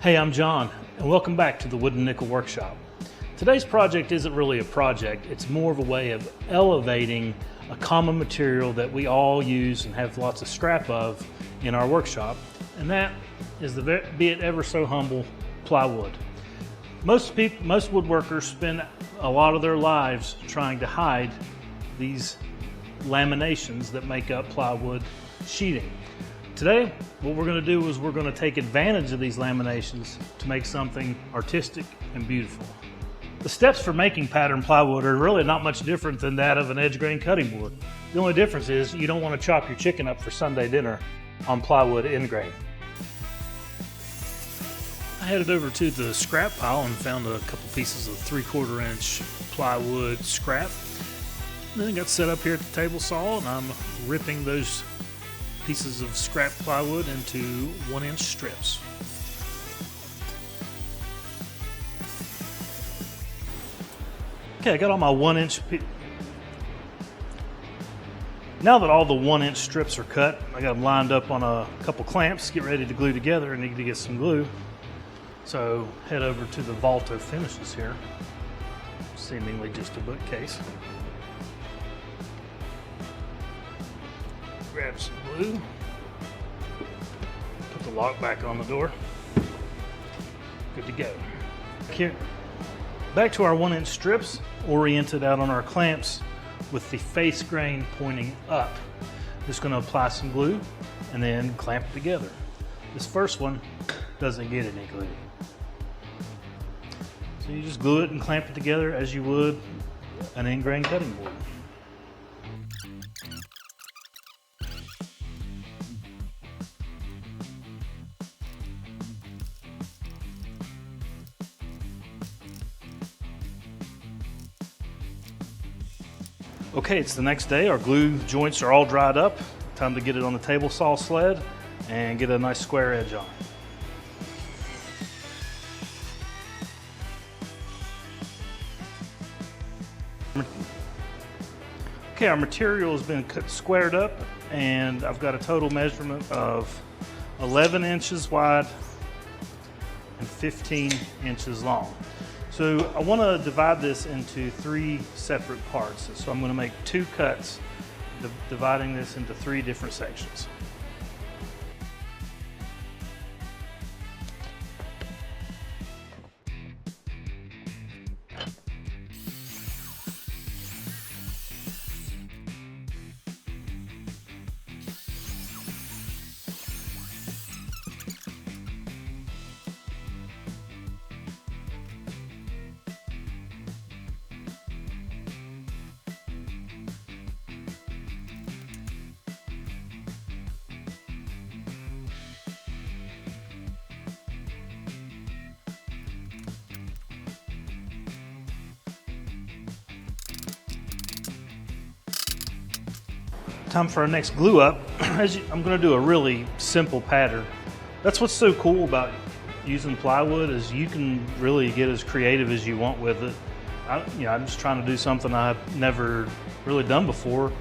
Hey, I'm John, and welcome back to the Wood and Nickel Workshop. Today's project isn't really a project, it's more of a way of elevating a common material that we all use and have lots of scrap of in our workshop, and that is the, be it ever so humble, plywood. Most woodworkers spend a lot of their lives trying to hide these laminations that make up plywood sheeting. Today, what we're going to do is we're going to take advantage of these laminations to make something artistic and beautiful. The steps for making pattern plywood are really not much different than that of an edge grain cutting board. The only difference is you don't want to chop your chicken up for Sunday dinner on plywood end grain. I headed over to the scrap pile and found a couple pieces of 3/4 inch plywood scrap. And then I got set up here at the table saw, and I'm ripping those pieces of scrap plywood into 1-inch strips. Okay, I got all my 1-inch. Now that all the 1-inch strips are cut, I got them lined up on a couple clamps, get ready to glue together. I need to get some glue. So head over to the Volto Finishes here, seemingly just a bookcase. Grab some glue, put the lock back on the door, good to go. Here, back to our 1-inch strips, oriented out on our clamps with the face grain pointing up. Just going to apply some glue and then clamp it together. This first one doesn't get any glue. So you just glue it and clamp it together as you would an end grain cutting board. Okay, it's the next day. Our glue joints are all dried up. Time to get it on the table saw sled and get a nice square edge on. Okay, our material has been squared up, and I've got a total measurement of 11 inches wide and 15 inches long. So I want to divide this into 3 separate parts. So I'm going to make 2 cuts, dividing this into 3 different sections. Time for our next glue up. I'm going to do a really simple pattern. That's what's so cool about using plywood, is you can really get as creative as you want with it. I'm just trying to do something I've never really done before.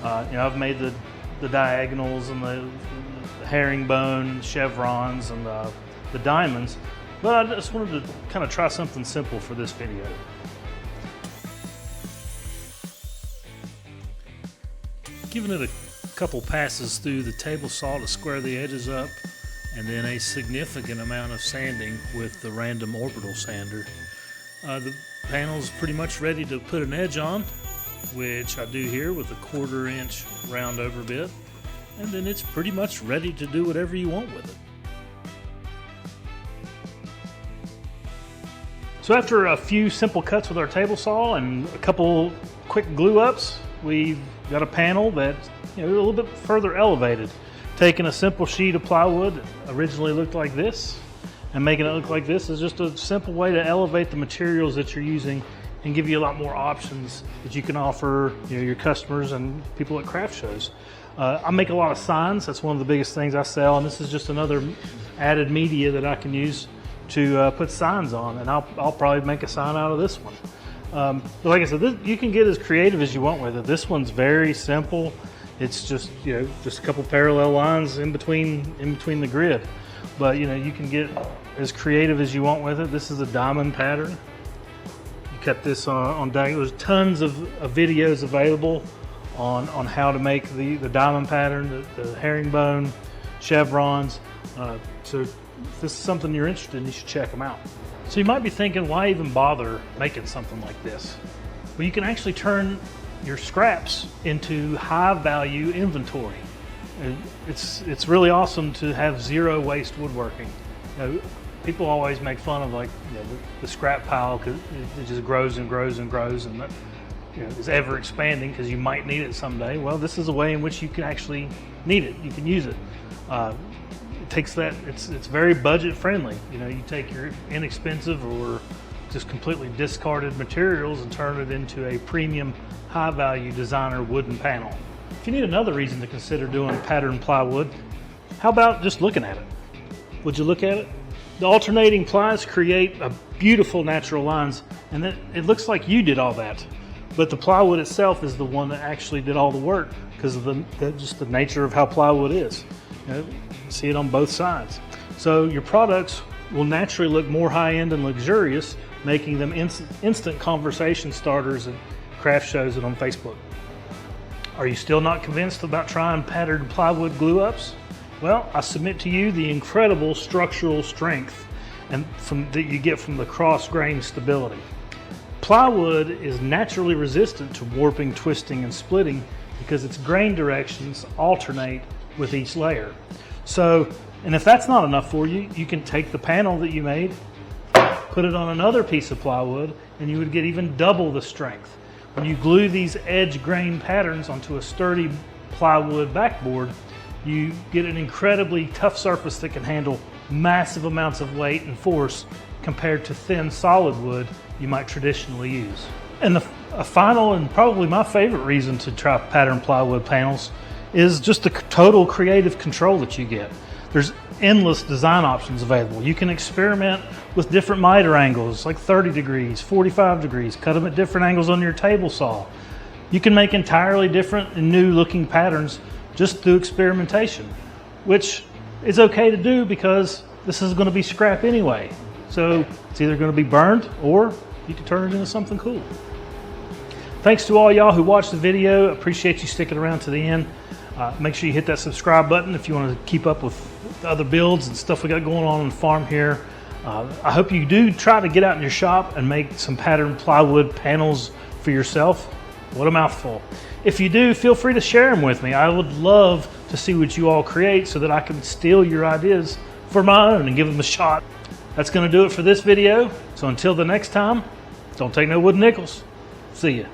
I've made the diagonals and the herringbone, chevrons, and the diamonds, but I just wanted to kind of try something simple for this video. Giving it a couple passes through the table saw to square the edges up, and then a significant amount of sanding with the random orbital sander. The panel's pretty much ready to put an edge on, which I do here with a 1/4 inch round over bit, and then it's pretty much ready to do whatever you want with it. So after a few simple cuts with our table saw and a couple quick glue ups, we've got a panel that's a little bit further elevated. Taking a simple sheet of plywood that originally looked like this and making it look like this is just a simple way to elevate the materials that you're using and give you a lot more options that you can offer your customers and people at craft shows. I make a lot of signs. That's one of the biggest things I sell, and this is just another added media that I can use to put signs on, and I'll probably make a sign out of this one. But like I said, you can get as creative as you want with it. This one's very simple. It's just just a couple parallel lines in between the grid. but you can get as creative as you want with it. This is a diamond pattern. You cut this on diagonal. There's tons of videos available on how to make the diamond pattern, the herringbone, chevrons. So if this is something you're interested in, you should check them out. So you might be thinking, why even bother making something like this? Well, you can actually turn your scraps into high value inventory. It's really awesome to have zero waste woodworking. People always make fun of the scrap pile because it just grows and grows and grows, and that is ever expanding because you might need it someday. Well, this is a way in which you can actually need it. You can use it. It takes that. It's very budget friendly. You take your inexpensive or just completely discarded materials and turn it into a premium, high value designer wooden panel. If you need another reason to consider doing pattern plywood, how about just looking at it? Would you look at it? The alternating plies create a beautiful natural lines, and it looks like you did all that. But the plywood itself is the one that actually did all the work because of just the nature of how plywood is. You see it on both sides. So your products will naturally look more high-end and luxurious, making them instant conversation starters at craft shows and on Facebook. Are you still not convinced about trying patterned plywood glue-ups? Well, I submit to you the incredible structural strength that you get from the cross-grain stability. Plywood is naturally resistant to warping, twisting, and splitting because its grain directions alternate with each layer. And if that's not enough for you, you can take the panel that you made, put it on another piece of plywood, and you would get even double the strength. When you glue these edge grain patterns onto a sturdy plywood backboard, you get an incredibly tough surface that can handle massive amounts of weight and force compared to thin solid wood you might traditionally use. And a final and probably my favorite reason to try pattern plywood panels is just the total creative control that you get. There's endless design options available. You can experiment with different miter angles, like 30 degrees, 45 degrees, cut them at different angles on your table saw. You can make entirely different and new looking patterns just through experimentation, which is okay to do because this is going to be scrap anyway. So it's either going to be burned or you can turn it into something cool. Thanks to all y'all who watched the video. Appreciate you sticking around to the end. Make sure you hit that subscribe button if you want to keep up with the other builds and stuff we got going on the farm here. I hope you do try to get out in your shop and make some pattern plywood panels for yourself. What a mouthful. If you do, feel free to share them with me. I would love to see what you all create so that I can steal your ideas for my own and give them a shot. That's going to do it for this video. So until the next time, don't take no wooden nickels. See ya.